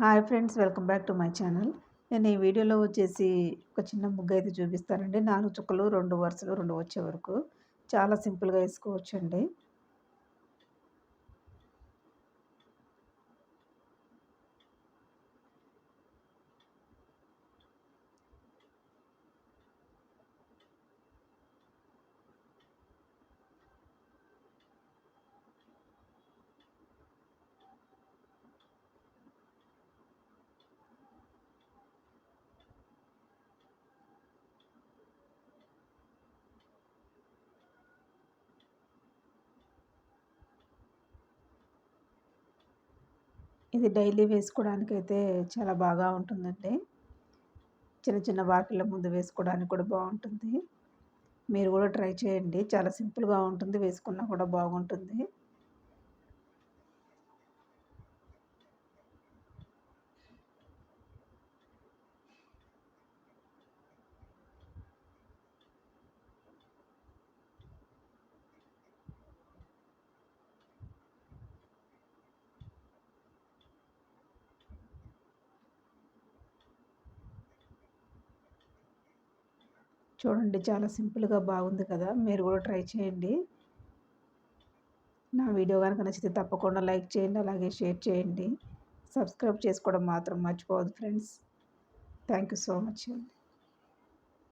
Hi friends, welcome back to my channel. నేను ఈ వీడియోలో వచ్చేసి ఒక చిన్న ముగ్గు అయితే చూపిస్తానండి. 4 చుక్కలు, 2 వరుసలు, 2 వచ్చే వరకు చాలా సింపుల్‌గా వేసుకోవచ్చండి. ఇది డైలీ వేసుకోవడానికైతే చాలా బాగా ఉంటుందండి. చిన్న చిన్న వాకిళ్ళ ముందు వేసుకోవడానికి కూడా బావుంటుంది. మీరు కూడా ట్రై చేయండి. చాలా సింపుల్‌గా ఉంటుంది. వేసుకున్నా కూడా బాగుంటుంది. చూడండి, చాలా సింపుల్‌గా బాగుంది కదా! మీరు కూడా ట్రై చేయండి. నా వీడియో గనుక నచ్చితే తప్పకుండా లైక్ చేయండి. అలాగే షేర్ చేయండి. సబ్స్క్రైబ్ చేసుకోవడం మాత్రం మర్చిపోవద్దు friends. Thank you so much అండి.